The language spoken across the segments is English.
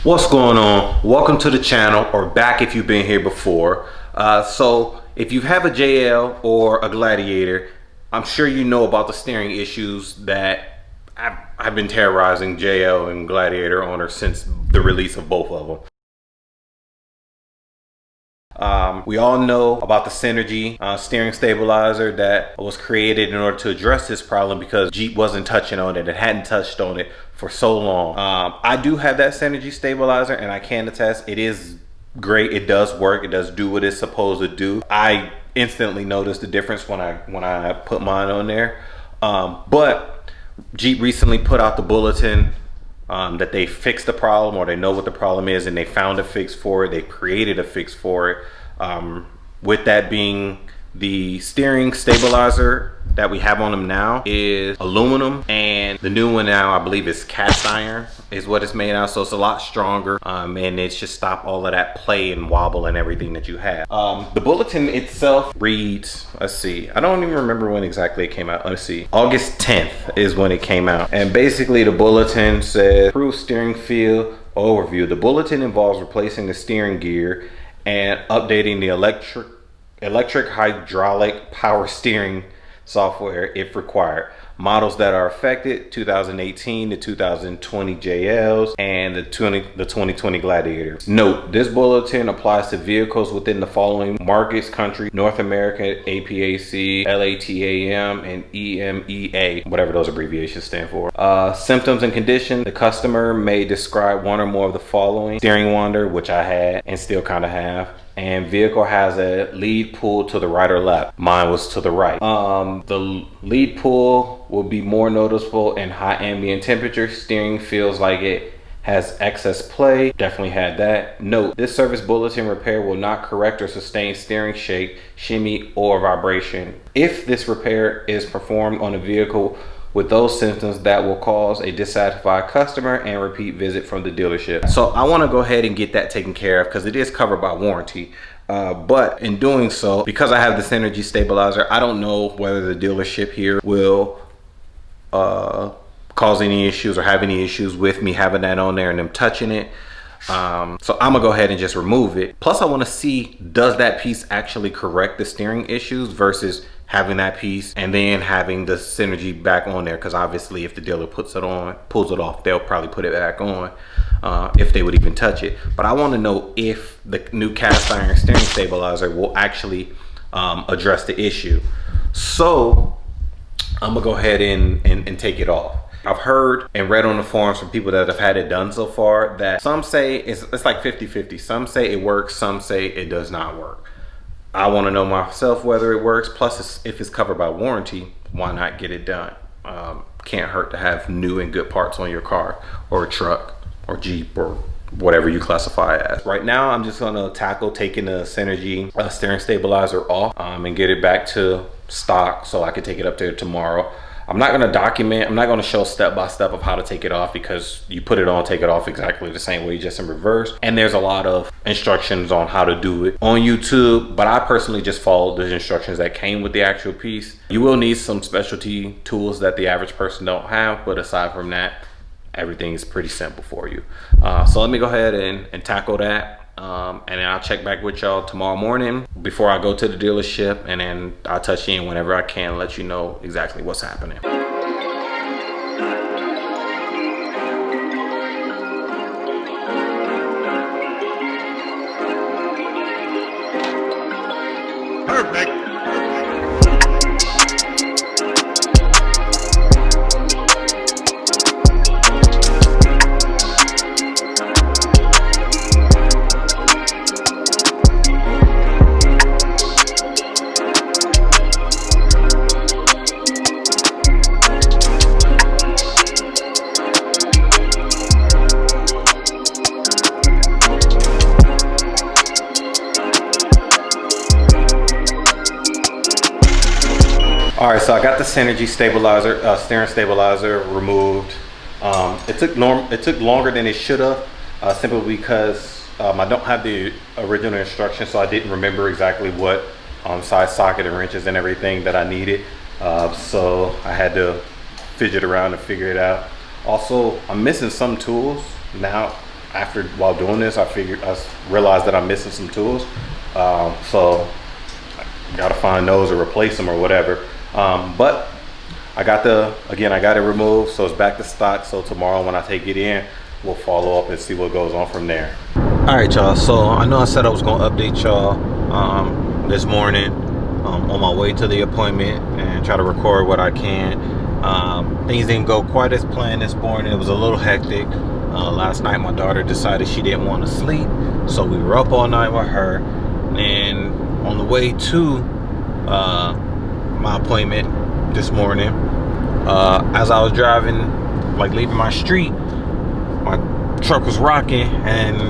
What's going on? Welcome to the channel, or back if you've been here before. So if you have a JL or a Gladiator, I'm sure you know about the steering issues that I've been terrorizing JL and Gladiator owners since the release of both of them. We all know about the Synergy steering stabilizer that was created in order to address this problem because Jeep wasn't touching on it. It hadn't touched on it for so long. I do have that Synergy stabilizer, and I can attest it is great. It does work. It does do what it's supposed to do. I instantly noticed the difference when I put mine on there. But Jeep recently put out the bulletin that they fixed the problem, or they know what the problem is, and they found a fix for it. They created a fix for it. With that being, the steering stabilizer that we have on them now is aluminum, and the new one now I believe is cast iron is what it's made out, so it's a lot stronger, and it should stop all of that play and wobble and everything that you have. The bulletin itself reads, let's see, I don't even remember when exactly it came out. Let's see, August 10th is when it came out, and basically the bulletin says improved steering feel overview. The bulletin involves replacing the steering gear and updating the electric hydraulic power steering software if required. Models that are affected: 2018 to 2020 JLs and the 2020 Gladiators. Note, this bulletin applies to vehicles within the following markets: country, North America, APAC, LATAM, and EMEA, whatever those abbreviations stand for. Symptoms and condition: the customer may describe one or more of the following: steering wander, which I had and still kind of have, and vehicle has a lead pull to the right or left. Mine was to the right. The lead pull will be more noticeable in high ambient temperature. Steering feels like it has excess play. Definitely had that. Note, this service bulletin repair will not correct or sustain steering shake, shimmy, or vibration. If this repair is performed on a vehicle with those symptoms, that will cause a dissatisfied customer and repeat visit from the dealership. So I want to go ahead and get that taken care of because it is covered by warranty. But in doing so, because I have this Synergy stabilizer, I don't know whether the dealership here will cause any issues or have any issues with me having that on there and them touching it. So I'm gonna go ahead and just remove it. Plus I want to see, does that piece actually correct the steering issues versus having that piece and then having the Synergy back on there, because obviously if the dealer puts it on, pulls it off, they'll probably put it back on, if they would even touch it. But I want to know if the new cast iron steering stabilizer will actually address the issue. So I'm gonna go ahead and take it off. I've heard and read on the forums from people that have had it done so far that some say it's like 50-50. Some say it works, some say it does not work. I want to know myself whether it works. Plus, if it's covered by warranty, why not get it done? Can't hurt to have new and good parts on your car or a truck or Jeep or whatever you classify it as. Right now, I'm just gonna tackle taking the Synergy steering stabilizer off and get it back to stock so I can take it up there tomorrow. I'm not gonna document, I'm not gonna show step by step of how to take it off, because you put it on, take it off exactly the same way, just in reverse. And there's a lot of instructions on how to do it on YouTube, but I personally just followed the instructions that came with the actual piece. You will need some specialty tools that the average person don't have, but aside from that, everything is pretty simple for you. So let me go ahead and tackle that. And then I'll check back with y'all tomorrow morning before I go to the dealership, and then I'll touch in whenever I can, let you know exactly what's happening. Perfect. All right, so I got the Synergy stabilizer, steering stabilizer removed. It took longer than it should have, simply because I don't have the original instructions, so I didn't remember exactly what size socket and wrenches and everything that I needed. So I had to fidget around and figure it out. Also, I'm missing some tools. Now, while doing this, I realized that I'm missing some tools. So I gotta find those or replace them or whatever. But I got it removed, so it's back to stock. So tomorrow when I take it in, we'll follow up and see what goes on from there. All right, y'all. So I know I said I was gonna update y'all this morning on my way to the appointment and try to record what I can. Things didn't go quite as planned this morning. It was a little hectic. Last night my daughter decided she didn't want to sleep, so we were up all night with her. And on the way to my appointment this morning, as I was driving, like leaving my street, my truck was rocking, and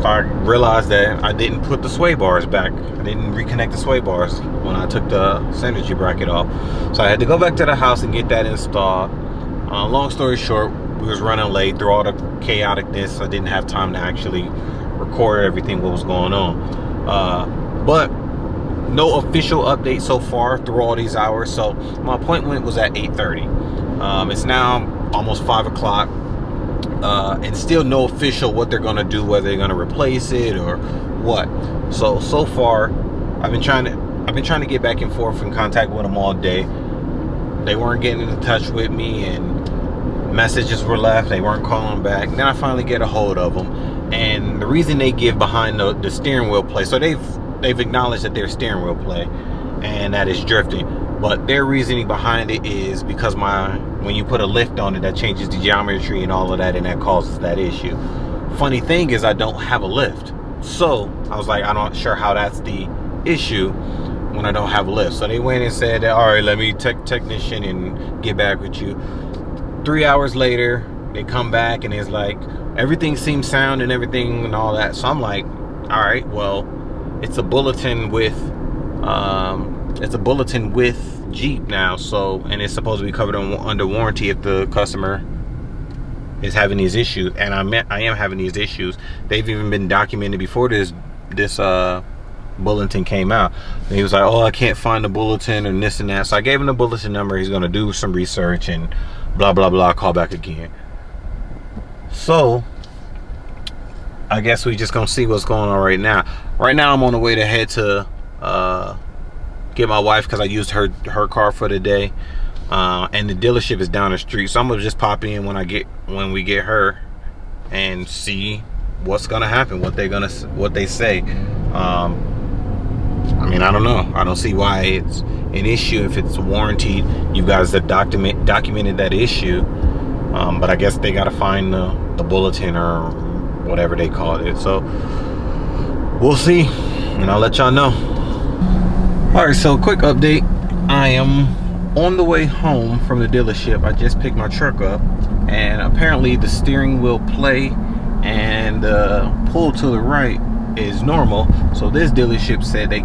I realized that I didn't put the sway bars back. I didn't reconnect the sway bars when I took the synergy bracket off. So I had to go back to the house and get that installed. Long story short, we was running late through all the chaoticness. I didn't have time to actually record everything what was going on. But no official update so far through all these hours. So my appointment was at 8:30. It's now almost 5 o'clock. And still no official what they're gonna do, whether they're gonna replace it or what. So far, I've been trying to get back and forth in contact with them all day. They weren't getting in touch with me, and messages were left. They weren't calling back. Then I finally get a hold of them, and the reason they give behind the steering wheel play. So they've acknowledged that their steering wheel play, and that is drifting. But their reasoning behind it is because when you put a lift on it, that changes the geometry and all of that, and that causes that issue. Funny thing is, I don't have a lift. So I was like, I'm not sure how that's the issue when I don't have a lift. So they went and said that, all right, let me technician and get back with you. 3 hours later, they come back and it's like, everything seems sound and everything and all that. So I'm like, all right, well, it's a bulletin with Jeep now, so, and it's supposed to be covered under warranty if the customer is having these issues, and I am having these issues. They've even been documented before this bulletin came out. And he was like, oh, I can't find the bulletin and this and that. So I gave him the bulletin number. He's gonna do some research and blah blah blah. Call back again. So I guess we just gonna see what's going on right now. Right now I'm on the way to head to get my wife, because I used her car for the day, and the dealership is down the street. So I'm gonna just pop in when we get her and see what's gonna happen, what they say. I mean, I don't know. I don't see why it's an issue if it's warranted. You guys have documented that issue, but I guess they gotta find the bulletin or whatever they call it. So we'll see, and I'll let y'all know. All right, so quick update. I am on the way home from the dealership. I just picked my truck up, and apparently the steering wheel play and pull to the right is normal. So this dealership said they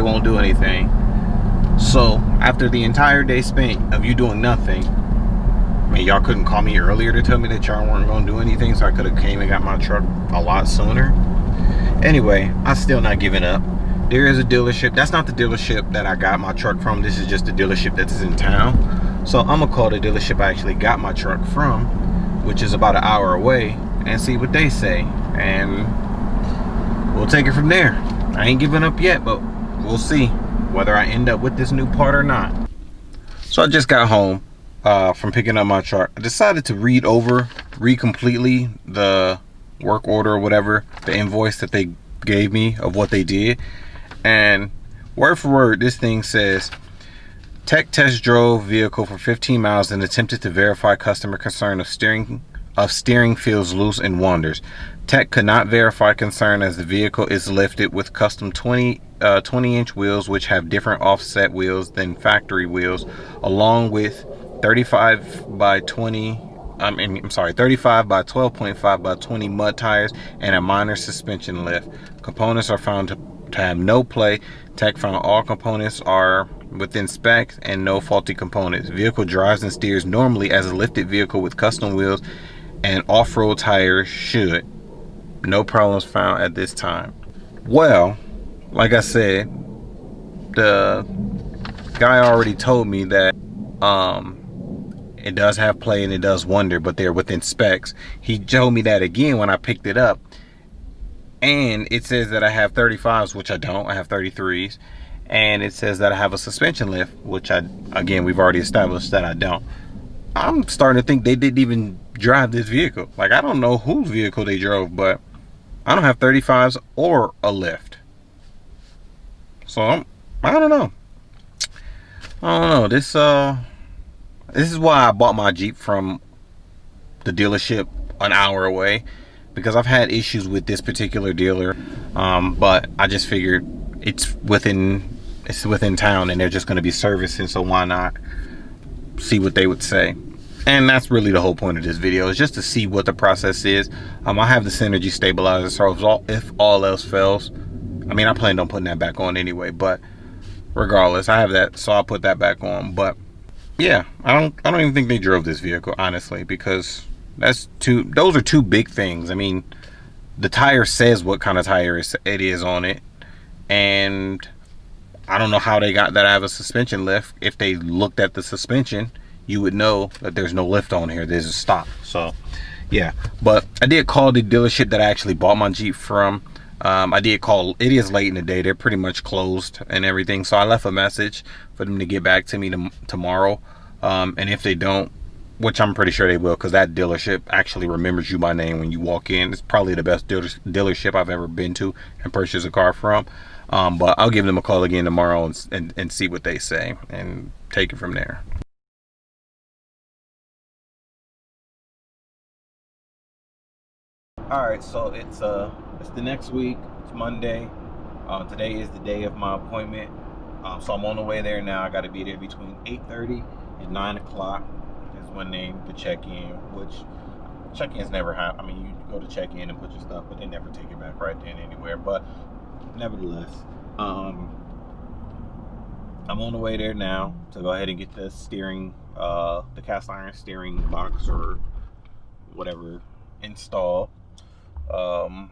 won't do anything. So after the entire day spent of you doing nothing, I mean, y'all couldn't call me earlier to tell me that y'all weren't gonna do anything, so I could have came and got my truck a lot sooner. Anyway, I'm still not giving up. There is a dealership. That's not the dealership that I got my truck from. This is just the dealership that's in town. So I'm gonna call the dealership I actually got my truck from, which is about an hour away, and see what they say, and we'll take it from there. I ain't giving up yet, but we'll see whether I end up with this new part or not. So I just got home from picking up my truck. I decided to read completely the work order or whatever, the invoice that they gave me of what they did. And word for word, this thing says, Tech test drove vehicle for 15 miles and attempted to verify customer concern of steering feels loose and wanders. Tech could not verify concern as the vehicle is lifted with custom 20-inch wheels, which have different offset wheels than factory wheels, along with 35 by 12.5 by 20 mud tires and a minor suspension lift. Components are found to have no play. Tech found all components are within specs and no faulty components. Vehicle drives and steers normally as a lifted vehicle with custom wheels and off-road tires should. No problems found at this time. Well, like I said, the guy already told me that it does have play and it does wonder, but they're within specs. He told me that again when I picked it up, and it says that I have 35s, which I don't. I have 33s, and it says that I have a suspension lift, which again, we've already established that I don't. I'm starting to think they didn't even drive this vehicle. Like, I don't know whose vehicle they drove, but I don't have 35s or a lift. So I don't know. I don't know. This is why I bought my Jeep from the dealership an hour away, because I've had issues with this particular dealer. But I just figured it's within town and they're just going to be servicing, so why not see what they would say. And that's really the whole point of this video, is just to see what the process is. I have the Synergy stabilizer, so if all else fails, I mean, I plan on putting that back on anyway, but regardless, I have that, so I'll put that back on. But yeah, I don't even think they drove this vehicle, honestly, because those are two big things. I mean, the tire says what kind of tire it is on it, and I don't know how they got that I have a suspension lift. If they looked at the suspension, you would know that there's no lift on here. There's a stop. So yeah, but I did call the dealership that I actually bought my Jeep from. I did call. It is late in the day. They're pretty much closed and everything, so I left a message for them to get back to me tomorrow. And if they don't, which I'm pretty sure they will, because that dealership actually remembers you by name when you walk in. It's probably the best dealership I've ever been to and purchased a car from. But I'll give them a call again tomorrow and see what they say and take it from there. All right, so it's the next week. It's Monday. Today is the day of my appointment. So I'm on the way there now. I got to be there between 8:30 and 9 o'clock is when the check-in, which check-ins never happen. I mean, you go to check-in and put your stuff, but they never take it back right then anywhere. But nevertheless, I'm on the way there now to go ahead and get the steering, the cast iron steering box or whatever installed, so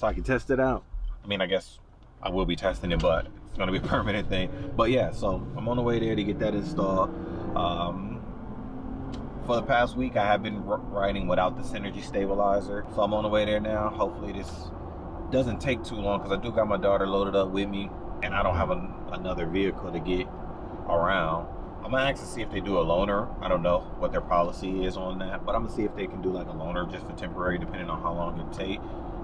I can test it out. I mean, I guess I will be testing it, but it's gonna be a permanent thing. But yeah, so I'm on the way there to get that installed. For the past week, I have been riding without the Synergy stabilizer, so I'm on the way there now. Hopefully this doesn't take too long, because I do got my daughter loaded up with me, and I don't have another vehicle to get around. I'm gonna ask to see if they do a loaner. I don't know what their policy is on that, but I'm gonna see if they can do like a loaner just for temporary, depending on how long it take.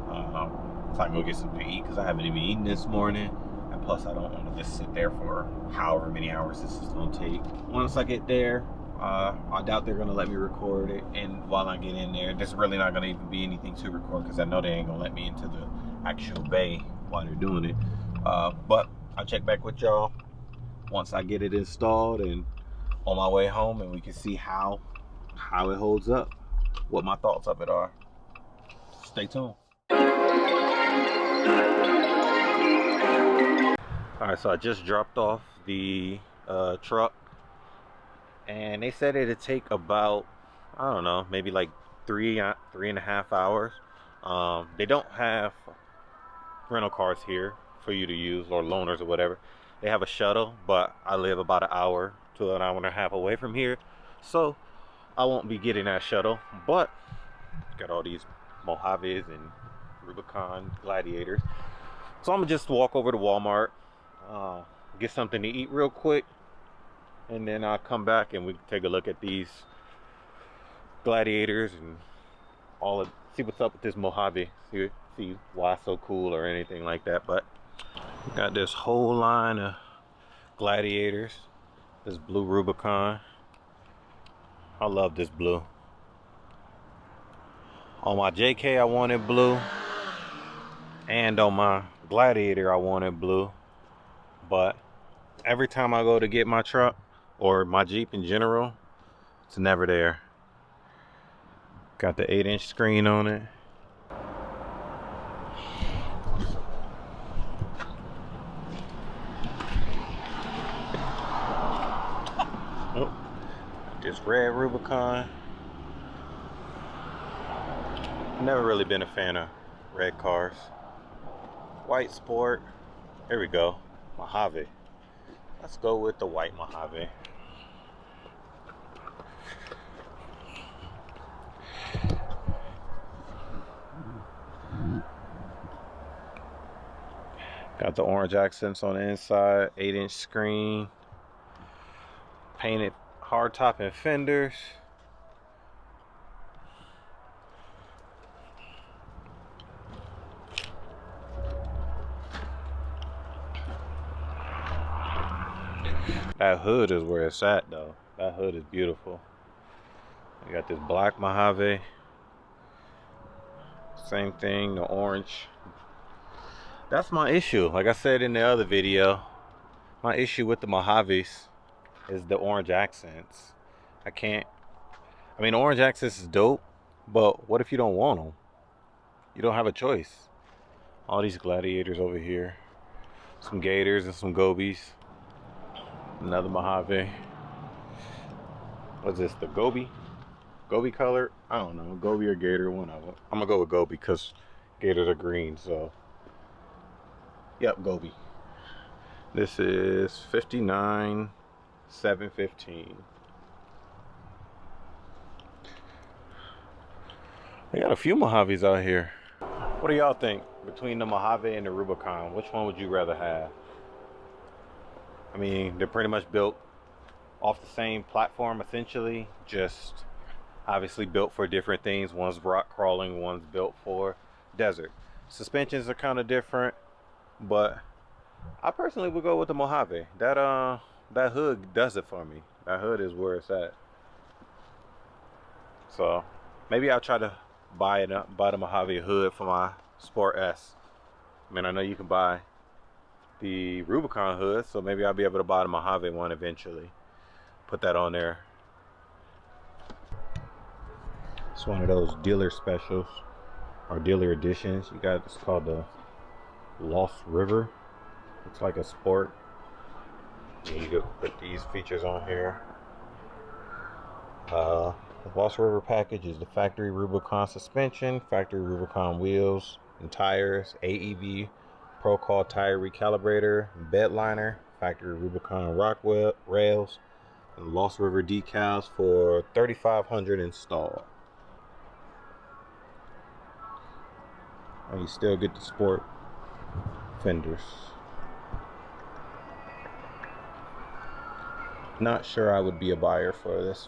So I can go get something to eat, because I haven't even eaten this morning, and plus I don't want to just sit there for however many hours this is gonna take. Once I get there, I doubt they're gonna let me record it, and while I get in there, there's really not gonna even be anything to record, because I know they ain't gonna let me into the actual bay while they're doing it. But I'll check back with y'all once I get it installed and on my way home, and we can see how it holds up, what my thoughts of it are. Stay tuned. All right, so I just dropped off the truck, and they said it'd take about, I don't know, maybe like three and a half hours. They don't have rental cars here for you to use, or loaners or whatever. They have a shuttle, but I live about an hour to an hour and a half away from here, so I won't be getting that shuttle. But got all these Mojaves and Rubicon Gladiators, so I'm gonna just walk over to Walmart, get something to eat real quick, and then I'll come back and we can take a look at these Gladiators and see what's up with this Mojave, see why it's so cool or anything like that. But got this whole line of Gladiators, this blue Rubicon. I love this blue. On my JK I wanted blue, and on my Gladiator I wanted blue, but every time I go to get my truck or my Jeep in general, it's never there. Got the 8-inch screen on it. Oh, this red Rubicon. Never really been a fan of red cars. White Sport. Here we go. Mojave. Let's go with the white Mojave. Got the orange accents on the inside, 8-inch screen, painted hardtop and fenders. That hood is where it's at though. That hood is beautiful. You got this black Mojave. Same thing, the orange. That's my issue. Like I said in the other video, my issue with the Mojaves is the orange accents. I mean, orange accents is dope, but what if you don't want them? You don't have a choice. All these gladiators over here. Some gators and some gobies. Another Mojave. What's this, the goby? Goby color? I don't know, goby or gator, one of them. I'm gonna go with goby because gators are green, so. Yep, goby. This is 59,715. They got a few Mojaves out here. What do y'all think between the Mojave and the Rubicon? Which one would you rather have? I mean, they're pretty much built off the same platform essentially, just obviously built for different things. One's rock crawling, one's built for desert. Suspensions are kind of different, but I personally would go with the Mojave. That hood does it for me. That hood is where it's at. So maybe I'll try to buy the Mojave hood for my Sport S. I mean, I know you can buy the Rubicon hood, so maybe I'll be able to buy the Mojave one eventually. Put that on there. It's one of those dealer specials or dealer editions. You got, it's called the Lost River. Looks like a sport. And you could put these features on here. The Lost River package is the factory Rubicon suspension, factory Rubicon wheels and tires, AEV Pro Call tire recalibrator, bed liner, factory Rubicon rock rails, and Lost River decals for $3,500 installed. And you still get the sport fenders. Not sure I would be a buyer for this.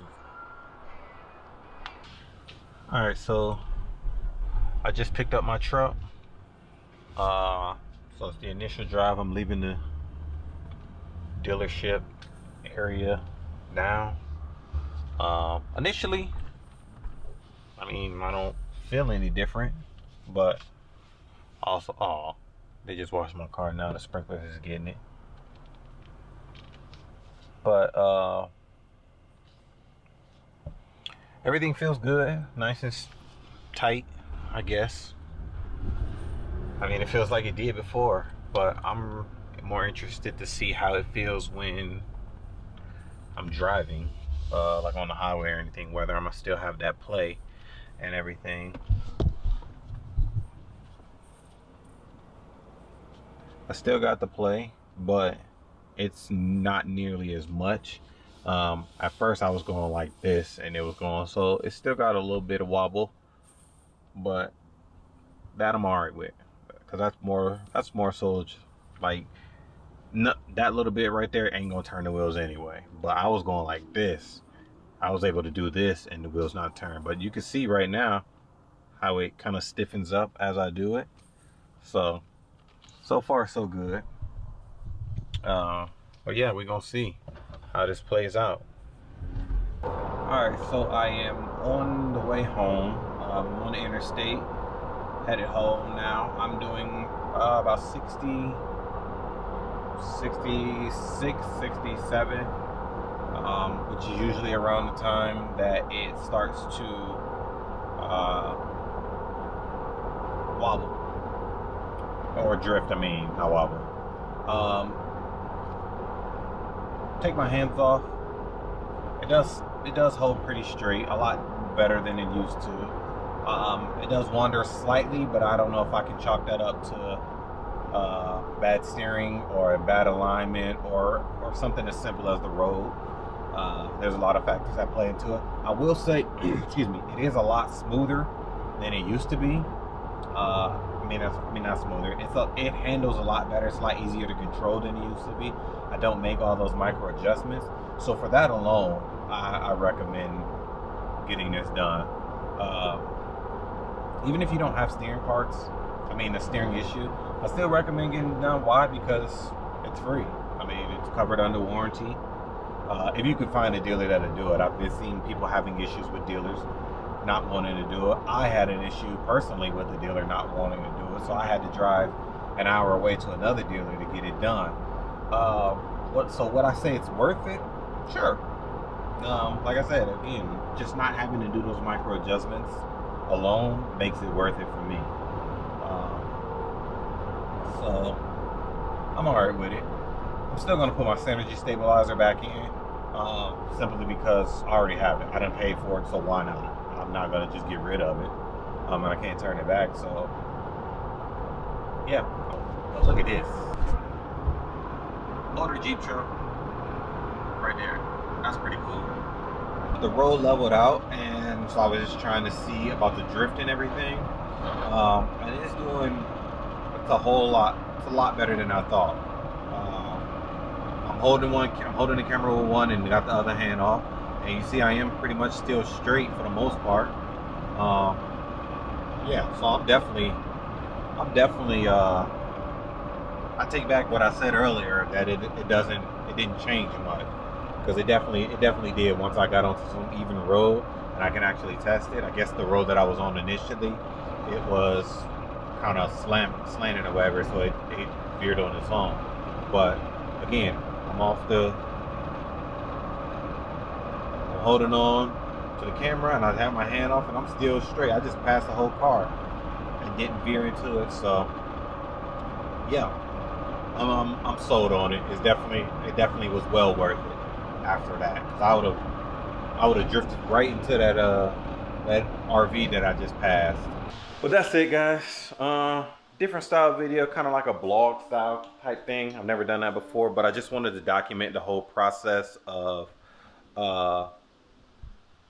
Alright, so I just picked up my truck. So it's the initial drive. I'm leaving the dealership area now. Initially, I mean, I don't feel any different, but also, they just washed my car now. The sprinklers is getting it. But everything feels good, nice and tight, I guess. I mean, it feels like it did before, but I'm more interested to see how it feels when I'm driving, like on the highway or anything, whether I'm gonna still have that play and everything. I still got the play, but it's not nearly as much. At first I was going like this and it was going, so it still got a little bit of wobble, but that I'm alright with, because that's more so like, that little bit right there ain't gonna turn the wheels anyway. But I was going like this, I was able to do this and the wheels not turn. But you can see right now how it kind of stiffens up as I do it. So far so good. But yeah, we're gonna see how this plays out. Alright, so I am on the way home. I'm on the interstate, headed home now. I'm doing about 60, 66, 67, which is usually around the time that it starts to wobble. Or drift, I mean, not wobble. Take my hands off. It does hold pretty straight, a lot better than it used to. It does wander slightly, but I don't know if I can chalk that up to bad steering or a bad alignment or something as simple as the road. There's a lot of factors that play into it. I will say, excuse me, it is a lot smoother than it used to be. Not smoother. It handles a lot better. It's a lot easier to control than it used to be. I don't make all those micro adjustments, so for that alone, I recommend getting this done. Even if you don't have steering parts, the steering issue, I still recommend getting it done. Why? Because it's free. It's covered under warranty. If you could find a dealer that'll do it. I've been seeing people having issues with dealers not wanting to do it. I had an issue personally with the dealer not wanting to do it, so I had to drive an hour away to another dealer to get it done. Would I say it's worth it? Sure. Like I said, again, just not having to do those micro adjustments alone makes it worth it for me. So I'm alright with it. I'm still gonna put my Synergy stabilizer back in, simply because I already have it. I didn't pay for it, so why not? I'm not gonna just get rid of it, and I can't turn it back. So yeah, but look at this motor Jeep truck right there. That's pretty cool. The road leveled out, and so I was just trying to see about the drift and everything. And it's doing a lot. It's a lot better than I thought. I'm holding the camera with one and got the other hand off, and you see I am pretty much still straight for the most part. Yeah, so I'm definitely I take back what I said earlier, that it didn't change much, because it definitely did once I got onto some even road and I can actually test it. I guess the road that I was on initially, it was kind of slanted or whatever, so it veered on its own. But again, I'm holding on to the camera, and I have my hand off, and I'm still straight. I just passed the whole car and didn't veer into it. So yeah, I'm sold on it. It definitely was well worth it after that, because I would have drifted right into that RV that I just passed. But that's it, guys. Different style video, kind of like a blog style type thing. I've never done that before, but I just wanted to document the whole process of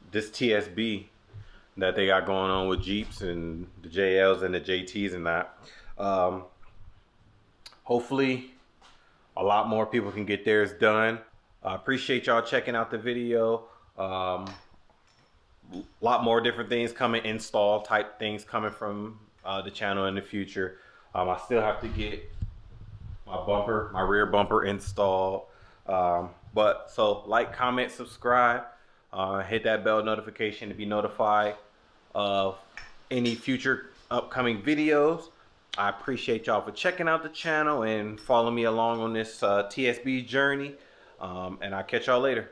this TSB that they got going on with Jeeps and the JLs and the JTs and that. Hopefully a lot more people can get theirs done. I appreciate y'all checking out the video. A lot more different things coming, install type things coming from the channel in the future. I still have to get my rear bumper installed. But so like, comment, subscribe, hit that bell notification to be notified of any future upcoming videos. I appreciate y'all for checking out the channel and following me along on this TSB journey. And I'll catch y'all later.